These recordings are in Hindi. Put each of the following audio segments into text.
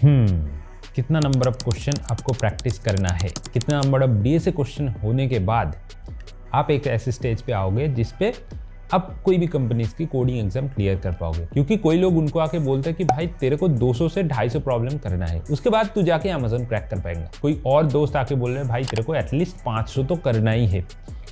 कितना नंबर ऑफ क्वेश्चन आपको प्रैक्टिस करना है, कितना नंबर ऑफ डीएसए क्वेश्चन होने के बाद आप एक ऐसे स्टेज पे आओगे जिस पे आप कोई भी कंपनीज की कोडिंग एग्जाम क्लियर कर पाओगे। क्योंकि कोई लोग उनको आके बोलते हैं कि भाई तेरे को 200 से 250 प्रॉब्लम करना है, उसके बाद तू जाके अमेज़न क्रैक कर पाएगा। कोई और दोस्त आके बोल रहे हैं भाई तेरे को एटलीस्ट 500 तो करना ही है।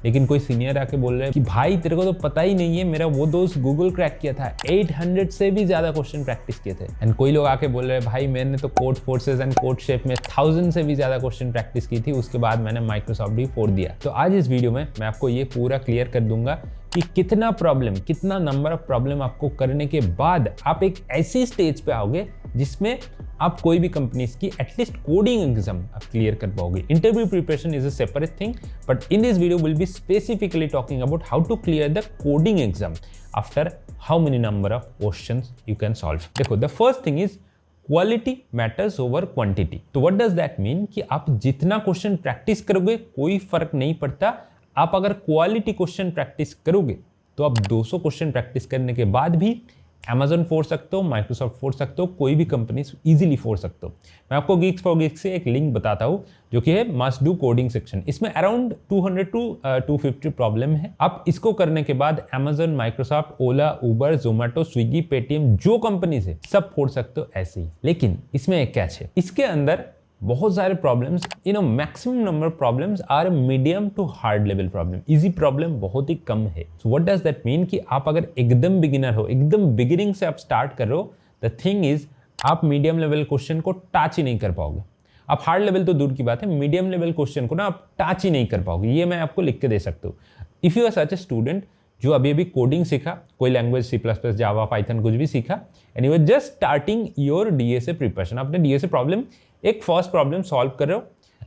लेकिन कोई सीनियर आके बोल रहे हैं कि भाई तेरे को तो पता ही नहीं है, मेरा वो दोस्त गूगल क्रैक किया था, 800 से भी ज्यादा क्वेश्चन प्रैक्टिस किए थे। एंड कोई लोग आके बोल रहे हैं भाई मैंने तो code forces and code shape में 1000 से भी ज्यादा क्वेश्चन प्रैक्टिस की थी, उसके बाद मैंने माइक्रोसॉफ्ट भी फोड़ दिया। तो आज इस वीडियो में मैं आपको ये पूरा क्लियर कर दूंगा कि कितना नंबर ऑफ प्रॉब्लम आपको करने के बाद आप एक ऐसी स्टेज पे आओगे जिसमें आप कोई भी कंपनीज की एटलीस्ट कोडिंग एग्जाम आप क्लियर कर पाओगे। Interview preparation is a separate thing, but in this video will be specifically talking about how to clear the coding exam after how many number of questions you can solve. देखो, the first thing is quality matters over quantity. तो व्हाट डज दैट मीन कि आप जितना क्वेश्चन प्रैक्टिस करोगे कोई फर्क नहीं पड़ता। आप अगर क्वालिटी क्वेश्चन प्रैक्टिस करोगे तो आप 200 क्वेश्चन प्रैक्टिस करने के बाद भी Amazon फोड़ सकते हो, माइक्रोसॉफ्ट फोड़ सकते हो, कोई भी कंपनी इजीली फोड़ सकते हो। मैं आपको Geeks for Geeks से एक लिंक बताता हूँ जो कि है मस्ट डू कोडिंग सेक्शन। इसमें अराउंड 200 to 250 प्रॉब्लम है। आप इसको करने के बाद Amazon, माइक्रोसॉफ्ट, ओला, उबर, जोमेटो, स्विगी, पेटीएम जो कंपनीज है सब फोड़ सकते हो ऐसे ही। लेकिन इसमें एक कैच है, इसके अंदर बहुत सारे problems, maximum number of problems are medium to hard level problem. Easy problem बहुत ही कम है। So what does that mean कि आप अगर एकदम बिगिनर हो, एकदम बिगिनिंग से आप स्टार्ट कर रहे हो, द थिंग इज आप मीडियम लेवल क्वेश्चन को टच ही नहीं कर पाओगे। आप हार्ड लेवल तो दूर की बात है, मीडियम लेवल क्वेश्चन को ना आप टच ही नहीं कर पाओगे। ये मैं आपको लिख के दे सकता हूँ। If you are such a student जो अभी कोडिंग सीखा, कोई लैंग्वेज C++, जावा, पाइथन कुछ भी सीखा, and you are just starting your DSA preparation, आपने डीएसए प्रॉब्लम एक फर्स्ट प्रॉब्लम सॉल्व कर रहे हो,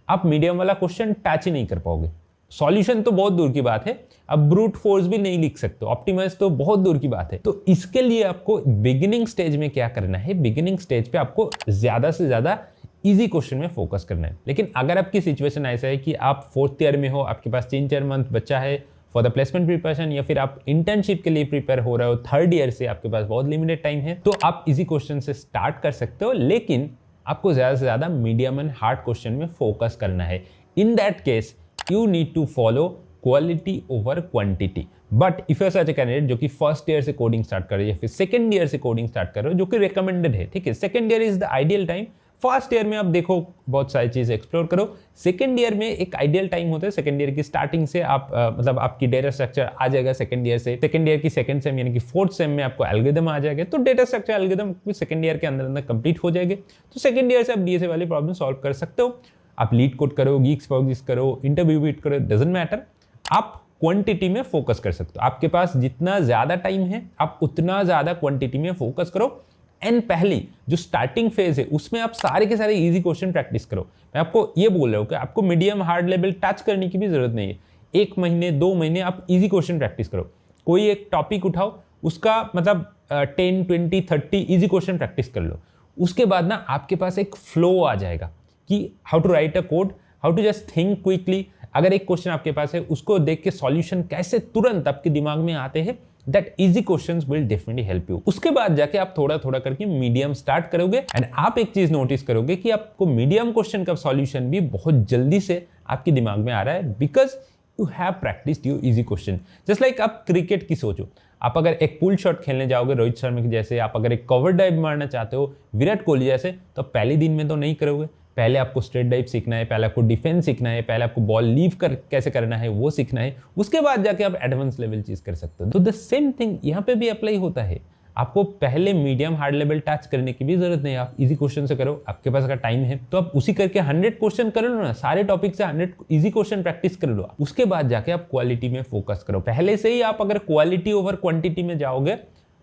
आप मीडियम वाला क्वेश्चन टच ही नहीं कर पाओगे। सॉल्यूशन तो बहुत दूर की बात है, अब ब्रूट फोर्स भी नहीं लिख सकते, ऑप्टिमाइज तो बहुत दूर की बात है। तो इसके लिए आपको बिगिनिंग स्टेज में क्या करना है, बिगिनिंग स्टेज पे आपको ज्यादा से ज्यादा इजी क्वेश्चन में फोकस करना है। लेकिन अगर आपकी सिचुएशन ऐसा है कि आप 4th ईयर में हो, आपके पास 3-4 मंथ बच्चा है फॉर द प्लेसमेंट प्रिपरेशन, या फिर आप इंटर्नशिप के लिए प्रिपेयर हो रहे हो 3rd ईयर से, आपके पास बहुत लिमिटेड टाइम है, तो आप इजी क्वेश्चन से स्टार्ट कर सकते हो। लेकिन आपको ज्यादा से ज्यादा मीडियम एंड हार्ड क्वेश्चन में फोकस करना है। In that case you need to follow quality over quantity. But if you are such a candidate जो कि फर्स्ट ईयर से कोडिंग स्टार्ट कर रहे हो या फिर सेकंड ईयर से कोडिंग स्टार्ट कर रहे हो, जो कि रिकमेंडेड है, ठीक है, second year is the ideal time. First year में आप देखो बहुत सारी चीजें एक्सप्लोर करो, सेकंड ईयर में एक आइडियल टाइम होता है। सेकंड ईयर की स्टार्टिंग से आप मतलब आपकी डेटा स्ट्रक्चर आ जाएगा सेकंड ईयर से। सेकंड ईयर की सेकंड सेम यानी कि 4th सेम में आपको एल्गोरिथम आ जाएगा, तो data structure algorithm second year के अंदर कंप्लीट हो जाएंगे। तो सेकंड ईयर से आप डीएसए वाली प्रॉब्लम सॉल्व कर सकते हो। आप लीड कोड करो, गीक्स फॉर गीक्स करो, इंटरव्यू बीट करो, डजंट मैटर, आप क्वांटिटी में फोकस कर सकते हो। आपके पास जितना ज्यादा टाइम है आप उतना ज्यादा क्वांटिटी में फोकस करो। एंड पहली जो स्टार्टिंग फेज है उसमें आप सारे के सारे इजी क्वेश्चन प्रैक्टिस करो। मैं आपको ये बोल रहा हूँ कि आपको मीडियम हार्ड लेवल टच करने की भी जरूरत नहीं है। 1 महीने 2 महीने आप इजी क्वेश्चन प्रैक्टिस करो। कोई एक टॉपिक उठाओ, उसका मतलब 10, 20, 30 इजी क्वेश्चन प्रैक्टिस कर लो। उसके बाद ना आपके पास एक फ्लो आ जाएगा कि how to write a code, how to just think quickly. अगर एक क्वेश्चन आपके पास है, उसको देख के सॉल्यूशन कैसे तुरंत आपके दिमाग में आते हैं, that easy questions will definitely help you. उसके बाद जाके आप थोड़ा थोड़ा करके मीडियम स्टार्ट करोगे, एंड आप एक चीज नोटिस करोगे कि आपको मीडियम क्वेश्चन का सॉल्यूशन भी बहुत जल्दी से आपके दिमाग में आ रहा है, because you have practised your easy question. Just like आप क्रिकेट की सोचो, आप अगर एक पुल शॉट खेलने जाओगे रोहित शर्मा की जैसे, आप अगर एक कवर डाइव मारना चाहते हो विराट कोहली जैसे, तो पहले दिन में तो नहीं करोगे। पहले आपको स्ट्रेट डाइव सीखना है, पहले आपको डिफेंस सीखना है, पहले आपको बॉल लीव कर कैसे करना है वो सीखना है, उसके बाद जाके आप एडवांस लेवल चीज कर सकते हो। तो द सेम थिंग यहाँ पे भी अप्लाई होता है। आपको पहले मीडियम हार्ड लेवल टच करने की भी जरूरत नहीं है, आप इजी क्वेश्चन से करो। आपके पास अगर टाइम है तो आप उसी करके 100 क्वेश्चन कर लो ना, सारे टॉपिक से 100 इजी क्वेश्चन प्रैक्टिस कर लो। उसके बाद जाके आप क्वालिटी में फोकस करो। पहले से ही आप अगर क्वालिटी ओवर क्वांटिटी में जाओगे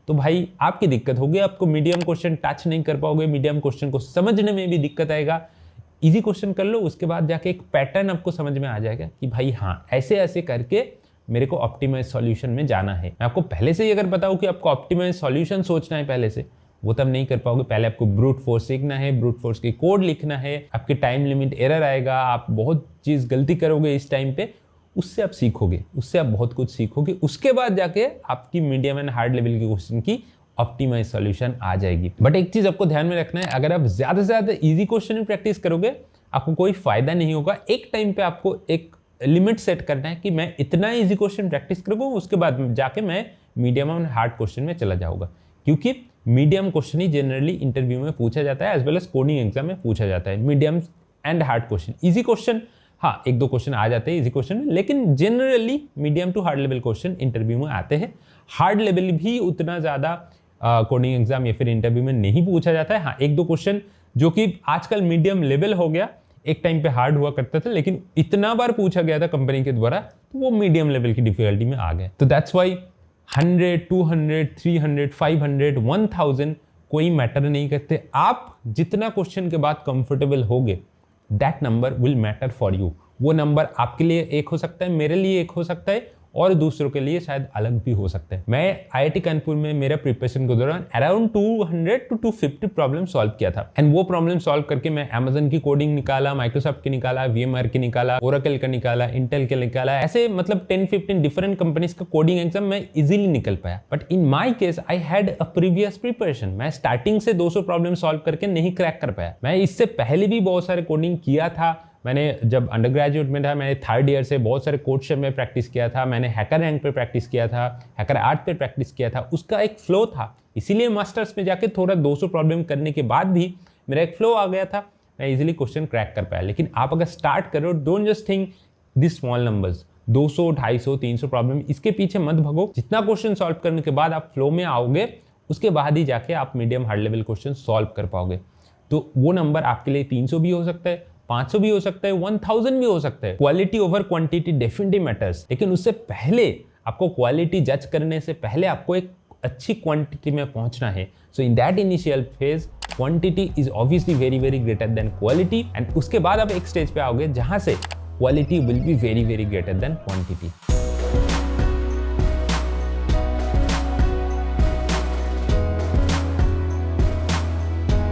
तो भाई आपकी दिक्कत होगी, आपको मीडियम क्वेश्चन टच नहीं कर पाओगे, मीडियम क्वेश्चन को समझने में भी दिक्कत आएगा। इजी क्वेश्चन कर लो, उसके बाद जाके एक पैटर्न आपको समझ में आ जाएगा कि भाई हाँ ऐसे ऐसे करके मेरे को ऑप्टिमाइज सॉल्यूशन में जाना है। मैं आपको पहले से ही अगर बताऊं कि आपको ऑप्टिमाइज सॉल्यूशन सोचना है पहले से, वो तब नहीं कर पाओगे। पहले आपको ब्रूट फोर्स सीखना है, ब्रूट फोर्स की कोड लिखना है, आपके टाइम लिमिट एरर आएगा, आप बहुत चीज गलती करोगे इस टाइम पे, उससे आप सीखोगे, उससे आप बहुत कुछ सीखोगे। उसके बाद जाके आपकी मीडियम एंड हार्ड लेवल के क्वेश्चन की ऑप्टिमाइज सॉल्यूशन आ जाएगी। बट एक चीज आपको ध्यान में रखना है, अगर आप ज्यादा से ज्यादा इजी क्वेश्चन में प्रैक्टिस करोगे आपको कोई फायदा नहीं होगा। एक टाइम पे आपको एक लिमिट सेट करना है कि मैं इतना इजी क्वेश्चन प्रैक्टिस करूंगा, उसके बाद जाके मैं मीडियम और हार्ड क्वेश्चन में चला जाऊंगा, क्योंकि मीडियम क्वेश्चन ही जनरली इंटरव्यू में पूछा जाता है as well as coding exam में पूछा जाता है। Medium and hard question, easy question हाँ एक दो क्वेश्चन आ जाते हैं इजी क्वेश्चन में, लेकिन generally medium to hard level question interview में आते हैं। हार्ड लेवल भी उतना ज़्यादा कोडिंग एग्जाम या फिर इंटरव्यू में नहीं पूछा जाता है। हाँ एक दो क्वेश्चन जो कि आजकल मीडियम लेवल हो गया, एक टाइम पे हार्ड हुआ करता था, लेकिन इतना बार पूछा गया था कंपनी के द्वारा तो वो मीडियम लेवल की डिफिकल्टी में आ गए। तो दैट्स वाई 100, 200, 300, 500, 1000 कोई मैटर नहीं करते। आप जितना क्वेश्चन के बाद कंफर्टेबल होगे that number will matter for you. वो नंबर आपके लिए एक हो सकता है, मेरे लिए एक हो सकता है और दूसरों के लिए शायद अलग भी हो सकता है। मैं IIT कानपुर में मेरा प्रिपरेशन के दौरान अराउंड 200 to 250 प्रॉब्लम सॉल्व किया था एंड वो प्रॉब्लम सॉल्व करके मैं Amazon की कोडिंग निकाला, माइक्रोसॉफ्ट की निकाला, VMware की निकाला, Oracle का निकाला, इंटेल के निकाला, ऐसे मतलब 10-15 डिफरेंट कंपनीज का कोडिंग एग्जाम मैं इजीली निकल पाया। But in my case I had a previous preparation. मैं स्टार्टिंग से 200 प्रॉब्लम सॉल्व करके नहीं क्रैक कर पाया। मैं इससे पहले भी बहुत सारे कोडिंग किया था। मैंने जब अंडर ग्रेजुएट में था मैंने 3rd ईयर से बहुत सारे कोड शेप में प्रैक्टिस किया था। मैंने हैकर रैंक पे प्रैक्टिस किया था, हैकर आर्ट पे प्रैक्टिस किया था। उसका एक फ्लो था, इसीलिए मास्टर्स में जाके थोड़ा 200 प्रॉब्लम करने के बाद भी मेरा एक फ्लो आ गया था, मैं इजीली क्वेश्चन क्रैक कर पाया। लेकिन आप अगर स्टार्ट करो, don't just think this small numbers, 200, 250, 300 problem इसके पीछे मत भगो। जितना क्वेश्चन सॉल्व करने के बाद आप फ्लो में आओगे उसके बाद ही जाके आप medium hard level question solve कर पाओगे। तो वो नंबर आपके लिए 300 भी हो सकता है, 500 भी हो सकता है, 1000 भी हो सकता है। Quality over quantity definitely matters, लेकिन उससे पहले आपको क्वालिटी जज करने से पहले आपको एक अच्छी क्वांटिटी में पहुंचना है। So in that initial phase quantity is obviously very very greater than quality and उसके बाद आप एक स्टेज पे आओगे जहां से quality will be very very greater than quantity.